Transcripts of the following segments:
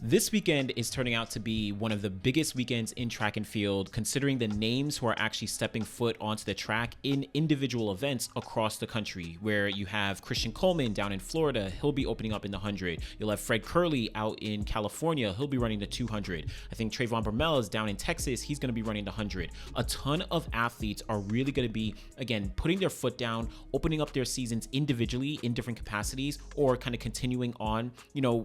This weekend is turning out to be one of the biggest weekends in track and field, considering the names who are actually stepping foot onto the track in individual events across the country, where you have Christian Coleman down in Florida. He'll be opening up in the 100. You'll have Fred Curley out in California. He'll be running the 200. I think Trayvon Bromell is down in Texas. He's going to be running the 100. A ton of athletes are really going to be, again, putting their foot down, opening up their seasons individually in different capacities, or kind of continuing on,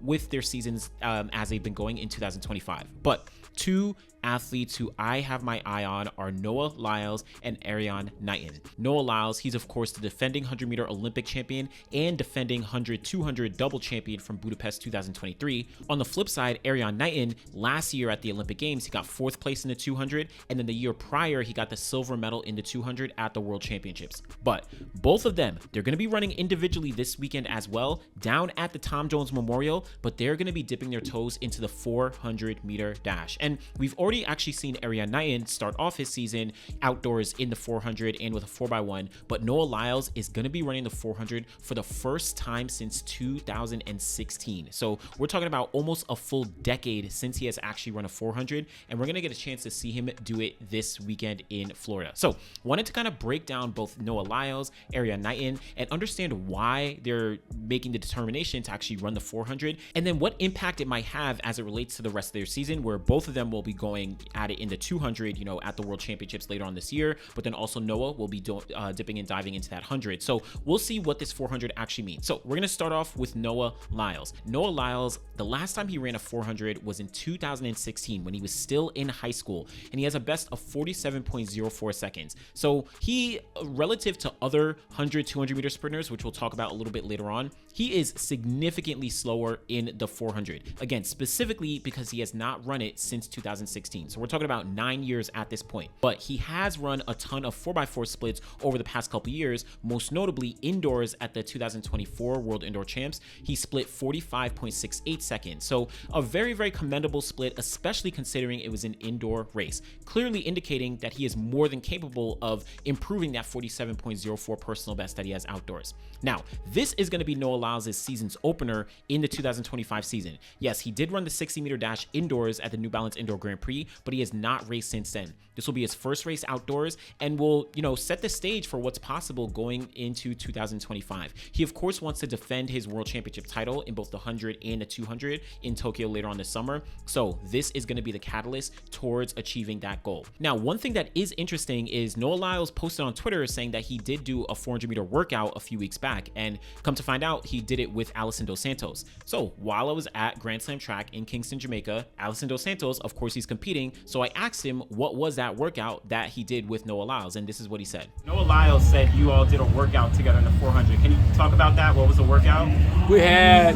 with their seasons as they've been going in 2025. But two athletes who I have my eye on are Noah Lyles and Erriyon Knighton. Noah Lyles, he's of course the defending 100-meter Olympic champion and defending 100-200 double champion from Budapest 2023. On the flip side, Erriyon Knighton, last year at the Olympic Games, he got 4th place in the 200, and then the year prior, he got the silver medal in the 200 at the World Championships. But both of them, they're going to be running individually this weekend as well, down at the Tom Jones Memorial, but they're going to be dipping their toes into the 400-meter dash. And we've already actually seen Erriyon Knighton start off his season outdoors in the 400 and with a 4x1, but Noah Lyles is going to be running the 400 for the first time since 2016. So we're talking about almost a full decade since he has actually run a 400, and we're going to get a chance to see him do it this weekend in Florida. So wanted to kind of break down both Noah Lyles, Erriyon Knighton, and understand why they're making the determination to actually run the 400, and then what impact it might have as it relates to the rest of their season, where both of them will be going at it in the 200, at the World Championships later on this year, but then also Noah will be dipping and diving into that 100. So we'll see what this 400 actually means. So we're going to start off with Noah Lyles. Noah Lyles, the last time he ran a 400 was in 2016 when he was still in high school, and he has a best of 47.04 seconds. So he, relative to other 100, 200 meter sprinters, which we'll talk about a little bit later on, he is significantly slower in the 400. Again, specifically because he has not run it since 2016. So we're talking about 9 years at this point, but he has run a ton of 4x4 splits over the past couple years, most notably indoors at the 2024 World Indoor Champs. He split 45.68 seconds. So a very, very commendable split, especially considering it was an indoor race, clearly indicating that he is more than capable of improving that 47.04 personal best that he has outdoors. Now, this is going to be Noah Lyles' season's opener in the 2025 season. Yes, he did run the 60-meter dash indoors at the New Balance Indoor Grand Prix, but he has not raced since then. This will be his first race outdoors and will, set the stage for what's possible going into 2025. He, of course, wants to defend his World Championship title in both the 100 and the 200 in Tokyo later on this summer. So this is going to be the catalyst towards achieving that goal. Now, one thing that is interesting is Noah Lyles posted on Twitter saying that he did do a 400-meter workout a few weeks back, and come to find out, he did it with Alison Dos Santos. So while I was at Grand Slam Track in Kingston, Jamaica, Alison Dos Santos, of course, he's competing. So I asked him what was that workout that he did with Noah Lyles, and this is what he said. Noah Lyles said you all did a workout together in the 400. Can you talk about that? What was the workout? We had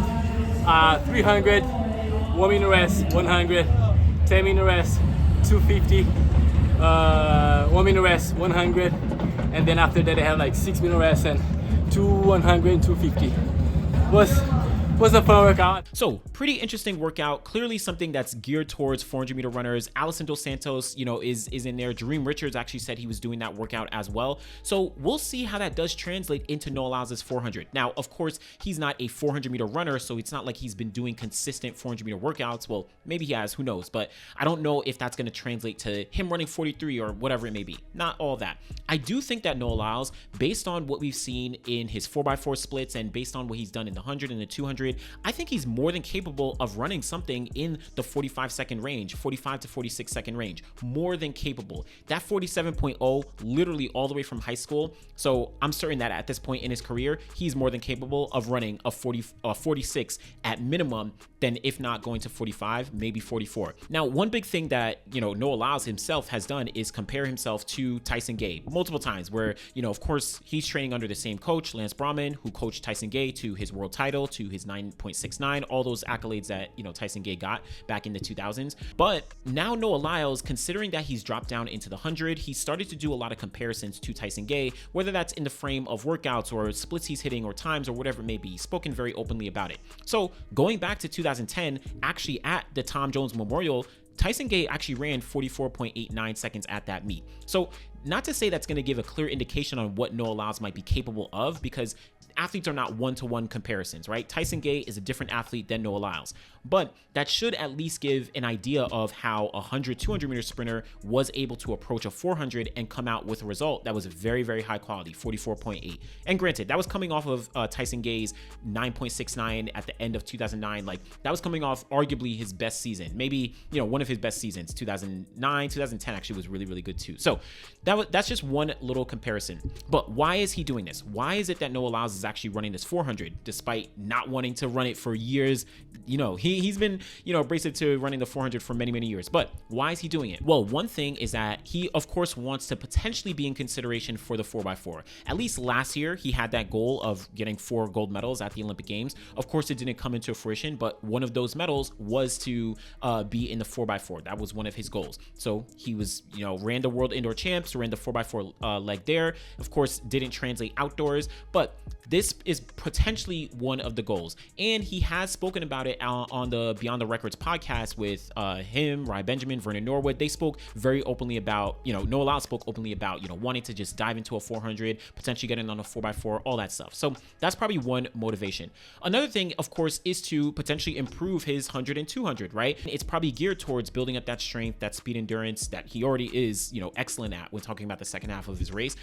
300, 1 minute rest, 100, 10 minute rest, 250, 1 minute rest, 100, and then after that they have like 6 minute rest and 100 and 250. Was a fun workout. So pretty interesting workout, clearly something that's geared towards 400-meter runners. Alison Dos Santos, is in there. Jareem Richards actually said he was doing that workout as well. So we'll see how that does translate into Noah Lyles' 400. Now, of course, he's not a 400-meter runner, so it's not like he's been doing consistent 400-meter workouts. Well, maybe he has, who knows? But I don't know if that's going to translate to him running 43 or whatever it may be. Not all that. I do think that Noah Lyles, based on what we've seen in his 4x4 splits and based on what he's done in the 100 and the 200, I think he's more than capable of running something in the 45-second range, 45 to 46-second range. More than capable. That 47.0, literally all the way from high school. So I'm certain that at this point in his career, he's more than capable of running a 46 at minimum, then if not going to 45, maybe 44. Now, one big thing that, Noah Lyles himself has done is compare himself to Tyson Gay multiple times where, of course, he's training under the same coach, Lance Brahman, who coached Tyson Gay to his world title, to his 9.69, all those accolades that, Tyson Gay got back in the 2000s. But now Noah Lyles, considering that he's dropped down into the 100, he started to do a lot of comparisons to Tyson Gay, whether that's in the frame of workouts or splits he's hitting or times or whatever it may be. He's spoken very openly about it. So going back to 2010, actually at the Tom Jones Memorial, Tyson Gay actually ran 44.89 seconds at that meet. So not to say that's going to give a clear indication on what Noah Lyles might be capable of, because athletes are not one-to-one comparisons, right? Tyson Gay is a different athlete than Noah Lyles, but that should at least give an idea of how a 100, 200 meter sprinter was able to approach a 400 and come out with a result that was very, very high quality, 44.8. And granted, that was coming off of Tyson Gay's 9.69 at the end of 2009. Like, that was coming off arguably his best season, maybe, one of his best seasons. 2009, 2010 actually was really, really good too. So that's just one little comparison. But why is he doing this? Why is it that Noah Lyles is actually running this 400 despite not wanting to run it for years? He's been, abrasive to running the 400 for many, many years. But why is he doing it? Well, one thing is that he, of course, wants to potentially be in consideration for the 4x4. At least last year, he had that goal of getting 4 gold medals at the Olympic Games. Of course, it didn't come into fruition, but one of those medals was to be in the 4x4. That was one of his goals. So he was, ran the World Indoor Champs, ran the 4x4 leg there. Of course, didn't translate outdoors, but this is potentially one of the goals. And he has spoken about it on the Beyond the Records podcast with him, Rai Benjamin, Vernon Norwood. They spoke very openly about, Noah Lyles spoke openly about, wanting to just dive into a 400, potentially getting on a 4x4, all that stuff. So that's probably one motivation. Another thing, of course, is to potentially improve his 100 and 200, right? It's probably geared towards building up that strength, that speed endurance that he already is, excellent at when talking about the second half of his race.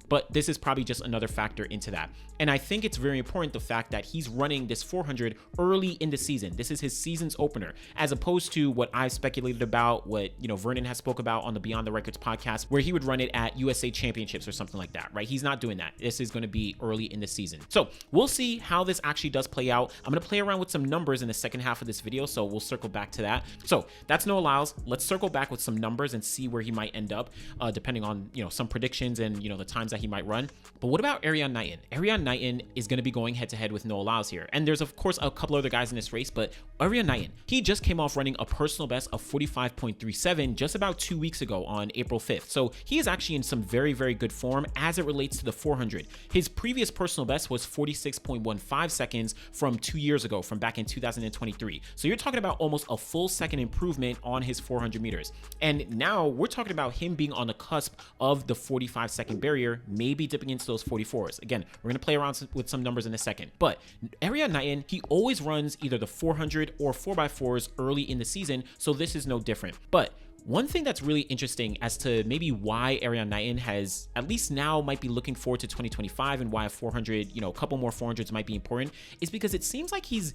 But this is probably just another factor into that. And I think it's very important, the fact that he's running this 400 early in the season. This is his season's opener, as opposed to what I speculated about, what, Vernon has spoke about on the Beyond the Records podcast, where he would run it at USA Championships or something like that, right? He's not doing that. This is going to be early in the season. So we'll see how this actually does play out. I'm going to play around with some numbers in the second half of this video, so we'll circle back to that. So that's Noah Lyles. Let's circle back with some numbers and see where he might end up, depending on, some predictions and, the times that he might run. But what about Erriyon Knighton? Erriyon Knighton is going to be going head-to-head with Noah Lyles here. And there's, of course, a couple other guys in this race, but Erriyon Knighton, he just came off running a personal best of 45.37 just about 2 weeks ago on April 5th. So he is actually in some very, very good form as it relates to the 400. His previous personal best was 46.15 seconds from 2 years ago, from back in 2023. So you're talking about almost a full second improvement on his 400 meters. And now we're talking about him being on the cusp of the 45-second barrier, maybe dipping into those 44s. Again, we're going to play around with some numbers in a second. But Erriyon Knighton, he always runs either the 400 or 4x4s early in the season, so this is no different. But one thing that's really interesting as to maybe why Erriyon Knighton has, at least now, might be looking forward to 2025 and why a 400, a couple more 400s might be important, is because it seems like he's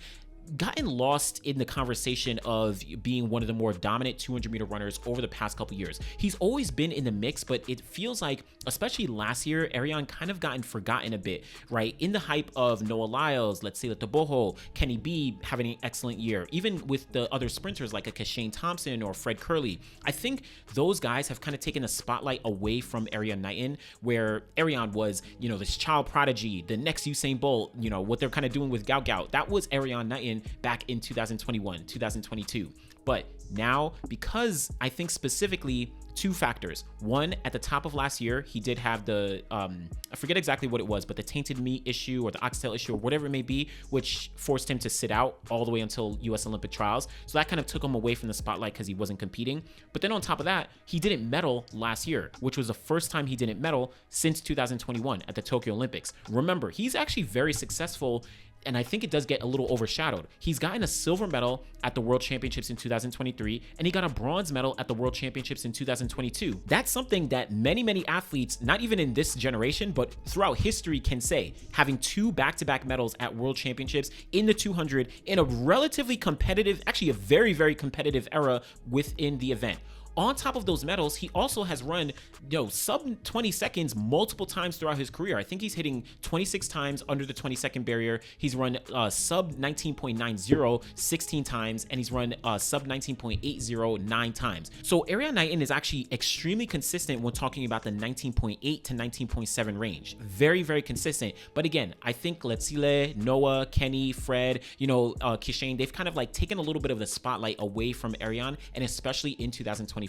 gotten lost in the conversation of being one of the more dominant 200 meter runners over the past couple years. He's always been in the mix, but it feels like, especially last year, Erriyon kind of gotten forgotten a bit, right? In the hype of Noah Lyles, let's say Letoboho, Kenny B having an excellent year, even with the other sprinters like a Kashane Thompson or Fred Curley. I think those guys have kind of taken the spotlight away from Erriyon Knighton, where Erriyon was, this child prodigy, the next Usain Bolt, what they're kind of doing with Gout Gout. That was Erriyon Knighton back in 2021, 2022. But now, because I think specifically two factors. One, at the top of last year, he did have the, I forget exactly what it was, but the tainted meat issue or the oxtail issue or whatever it may be, which forced him to sit out all the way until US Olympic trials. So that kind of took him away from the spotlight because he wasn't competing. But then on top of that, he didn't medal last year, which was the first time he didn't medal since 2021 at the Tokyo Olympics. Remember, he's actually very successful, and I think it does get a little overshadowed. He's gotten a silver medal at the World Championships in 2023, and he got a bronze medal at the World Championships in 2022. That's something that many, many athletes, not even in this generation, but throughout history, can say. Having 2 back-to-back medals at World Championships in the 200 in a relatively competitive, actually a very, very competitive era within the event. On top of those medals, he also has run, sub 20 seconds multiple times throughout his career. I think he's hitting 26 times under the 20-second barrier. He's run sub 19.90 16 times, and he's run sub 19.80 9 times. So Erriyon Knighton is actually extremely consistent when talking about the 19.8 to 19.7 range. Very, very consistent. But again, I think Letsile, Noah, Kenny, Fred, Kishane, they've kind of like taken a little bit of the spotlight away from Erriyon, and especially in 2024.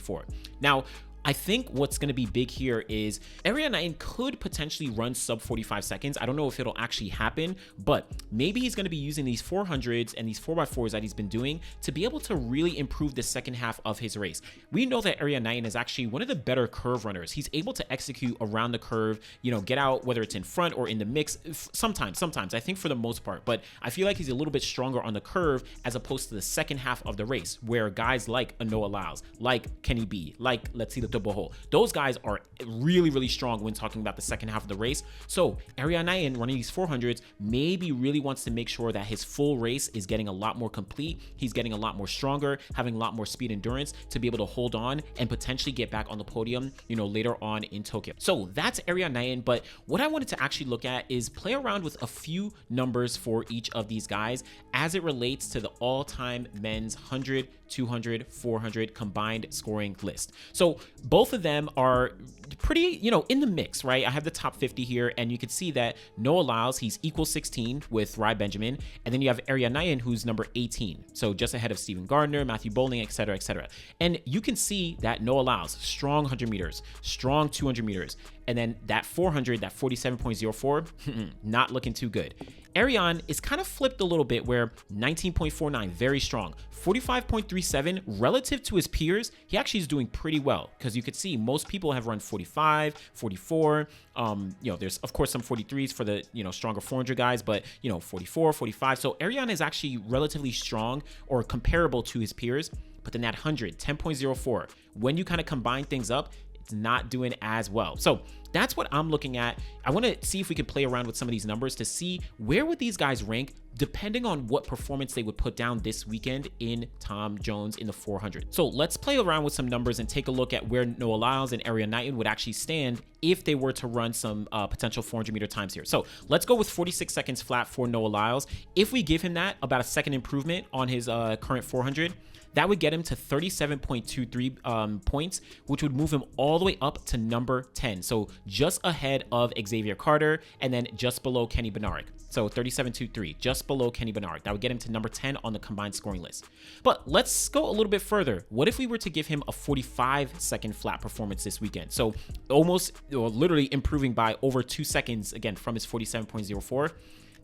Now, I think what's going to be big here is Erriyon Knighton could potentially run sub 45 seconds. I don't know if it'll actually happen, but maybe he's going to be using these 400s and these 4x4s that he's been doing to be able to really improve the second half of his race. We know that Erriyon Knighton is actually one of the better curve runners. He's able to execute around the curve, you know, get out, whether it's in front or in the mix. Sometimes, I think for the most part, but I feel like he's a little bit stronger on the curve as opposed to the second half of the race, where guys like a Noah Lyles, like Kenny B, like let's see the Boho, those guys are really strong when talking about the second half of the race. So Erriyon Knighton running these 400s maybe really wants to make sure that his full race is getting a lot more complete. He's getting a lot more stronger, having a lot more speed endurance to be able to hold on and potentially get back on the podium, you know, later on in Tokyo. So that's Erriyon Knighton, but what I wanted to actually look at is play around with a few numbers for each of these guys as it relates to the all-time men's 100, 200, 400 combined scoring list. So both of them are pretty, you know, in the mix, right? I have the top 50 here, and you can see that Noah Lyles, he's equal 16 with Rai Benjamin, and then you have Erriyon Knighton, who's number 18, so just ahead of Stephen Gardner, Matthew Bowling, etc., etc. And you can see that Noah Lyles, strong 100 meters, strong 200 meters, and then that 400, that 47.04, not looking too good. Erriyon is kind of flipped a little bit, where 19.49, very strong. 45.37, relative to his peers, he actually is doing pretty well, because you could see most people have run 45, 44. You know, there's of course some 43s for the, you know, stronger 400 guys, but, you know, 44, 45. So Erriyon is actually relatively strong or comparable to his peers. But then that 100, 10.04, when you kind of combine things up, it's not doing as well. So that's what I'm looking at. I want to see if we can play around with some of these numbers to see where would these guys rank depending on what performance they would put down this weekend in Tom Jones in the 400. So let's play around with some numbers and take a look at where Noah Lyles and Erriyon Knighton would actually stand if they were to run some potential 400 meter times here. So let's go with 46 seconds flat for Noah Lyles. If we give him that, about a second improvement on his current 400, that would get him to 37.23 points, which would move him all the way up to number 10. So just ahead of Xavier Carter, and then just below Kenny Bednarek. So 37.23, just below Kenny Bednarek. That would get him to number 10 on the combined scoring list. But let's go a little bit further. What if we were to give him a 45-second flat performance this weekend? So almost, or literally improving by over 2 seconds, again, from his 47.04.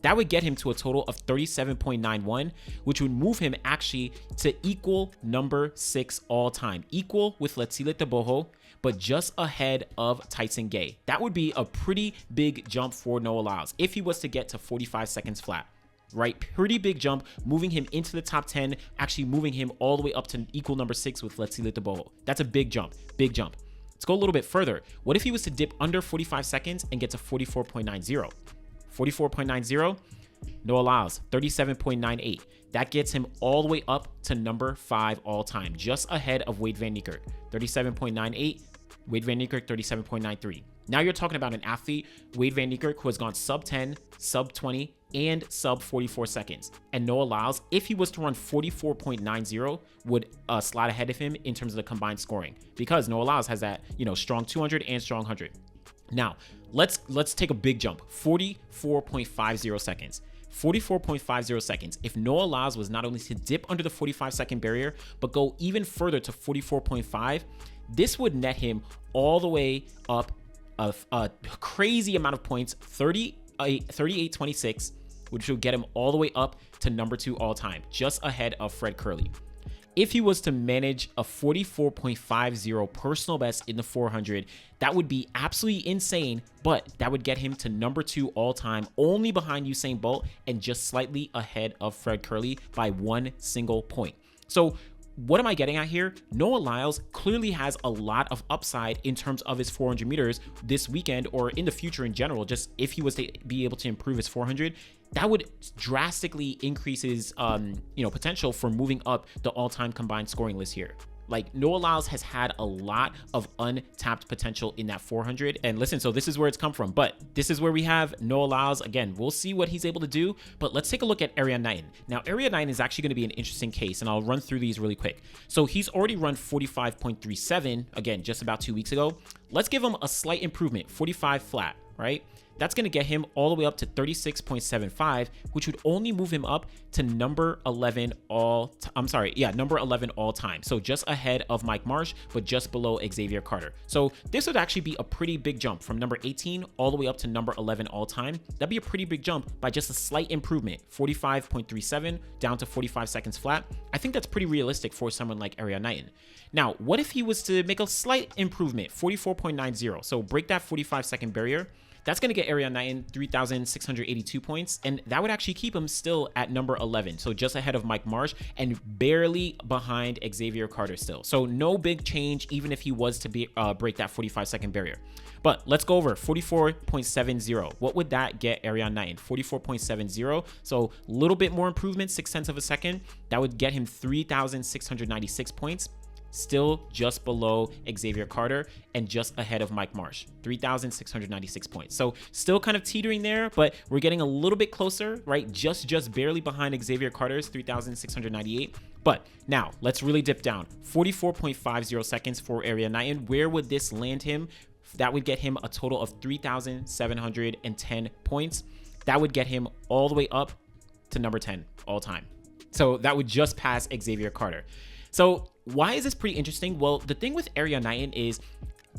That would get him to a total of 37.91, which would move him actually to equal number 6 all time. Equal with Letsile Teboho, but just ahead of Tyson Gay. That would be a pretty big jump for Noah Lyles if he was to get to 45 seconds flat. Right? Pretty big jump, moving him into the top 10, actually moving him all the way up to equal number 6 with Letsile Teboho. That's a big jump. Big jump. Let's go a little bit further. What if he was to dip under 45 seconds and get to 44.90? 44.90, Noah Lyles, 37.98. That gets him all the way up to number 5 all time, just ahead of Wade Van Niekerk, 37.98. Wade Van Niekerk, 37.93. Now you're talking about an athlete, Wade Van Niekerk, who has gone sub 10, sub 20, and sub 44 seconds. And Noah Lyles, if he was to run 44.90, would slide ahead of him in terms of the combined scoring, because Noah Lyles has that, you know, strong 200 and strong 100. Now, let's take a big jump. 44.50 seconds. 44.50 seconds. If Noah Lyles was not only to dip under the 45-second barrier, but go even further to 44.5, this would net him all the way up a crazy amount of points, 38.26, which would get him all the way up to number 2 all time, just ahead of Fred Curley. If he was to manage a 44.50 personal best in the 400, that would be absolutely insane, but that would get him to number 2 all time, only behind Usain Bolt and just slightly ahead of Fred Curley by 1 single point. So what am I getting at here? Noah Lyles clearly has a lot of upside in terms of his 400 meters this weekend, or in the future in general. Just if he was to be able to improve his 400, that would drastically increase his potential for moving up the all-time combined scoring list here. Like, Noah Lyles has had a lot of untapped potential in that 400. And listen, so this is where it's come from, but this is where we have Noah Lyles. Again, we'll see what he's able to do, but let's take a look at Erriyon Knighton. Now, Erriyon Knighton is actually going to be an interesting case, and I'll run through these really quick. So he's already run 45.37, again, just about 2 weeks ago. Let's give him a slight improvement, 45 flat, right? That's going to get him all the way up to 36.75, which would only move him up to number 11 number 11 all time. So just ahead of Mike Marsh, but just below Xavier Carter. So this would actually be a pretty big jump from number 18 all the way up to number 11 all time. That'd be a pretty big jump by just a slight improvement, 45.37 down to 45 seconds flat. I think that's pretty realistic for someone like Erriyon Knighton. Now, what if he was to make a slight improvement, 44.90? So break that 45-second barrier. That's going to get Erriyon Knighton 3,682 points, and that would actually keep him still at number 11, so just ahead of Mike Marsh and barely behind Xavier Carter still. So no big change, even if he was to break that 45-second barrier. But let's go over 44.70. What would that get Erriyon Knighton? 44.70. So a little bit more improvement, 0.6 of a second. That would get him 3,696 points. Still just below Xavier Carter and just ahead of Mike Marsh, 3,696 points. So still kind of teetering there, but we're getting a little bit closer, right? Just barely behind Xavier Carter's 3,698. But now let's really dip down. 44.50 seconds for Erriyon Knighton. Where would this land him? That would get him a total of 3,710 points. That would get him all the way up to number 10 all time. So that would just pass Xavier Carter. So why is this pretty interesting? Well, the thing with Erriyon Knighton is,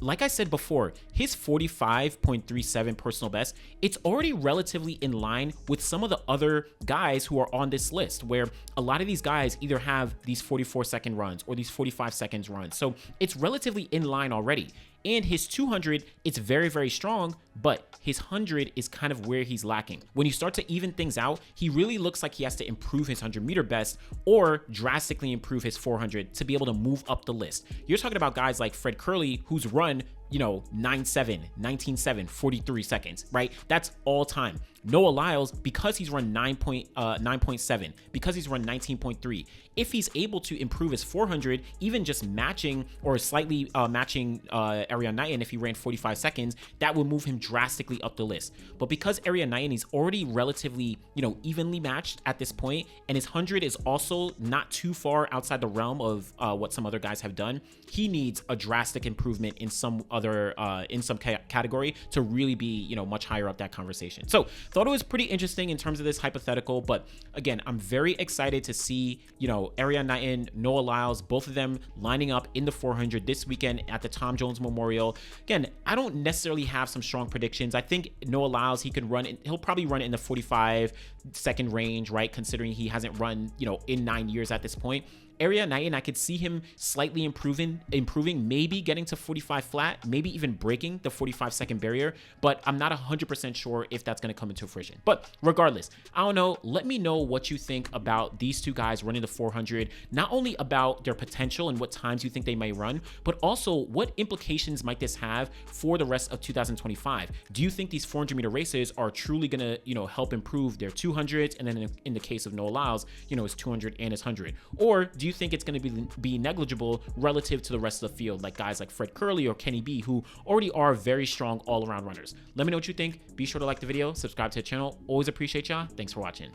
like I said before, his 45.37 personal best, it's already relatively in line with some of the other guys who are on this list, where a lot of these guys either have these 44-second runs or these 45 seconds runs. So it's relatively in line already. And his 200, it's very, very strong, but his 100 is kind of where he's lacking. When you start to even things out, he really looks like he has to improve his 100-meter best or drastically improve his 400 to be able to move up the list. You're talking about guys like Fred Curley, who's run, 9.7, 19.7, 43 seconds, right? That's all time. Noah Lyles, because he's run 9.7, because he's run 19.3, if he's able to improve his 400, even just matching or slightly matching Erriyon Knighton, if he ran 45 seconds, that would move him drastically up the list. But because Erriyon Knighton is already relatively, evenly matched at this point, and his 100 is also not too far outside the realm of what some other guys have done, he needs a drastic improvement in some other category to really be, much higher up that conversation. So thought it was pretty interesting in terms of this hypothetical, but again, I'm very excited to see, Erriyon Knighton, Noah Lyles, both of them lining up in the 400 this weekend at the Tom Jones Memorial. Again, I don't necessarily have some strong predictions. I think Noah Lyles, he'll probably run it in the 45-second range, right? Considering he hasn't run, in 9 years at this point. Erriyon Knighton, I could see him slightly improving, maybe getting to 45 flat, maybe even breaking the 45-second barrier, but I'm not 100% sure if that's going to come into fruition. But regardless, I don't know. Let me know what you think about these two guys running the 400, not only about their potential and what times you think they may run, but also what implications might this have for the rest of 2025. Do you think these 400-meter races are truly going to, help improve their 200s, and then in the case of Noah Lyles, his 200 and his 100? Or do you think it's going to be negligible relative to the rest of the field, like guys like Fred Curley or Kenny B, who already are very strong all-around runners? Let me know what you think. Be sure to like the video, subscribe to the channel. Always appreciate y'all. Thanks for watching.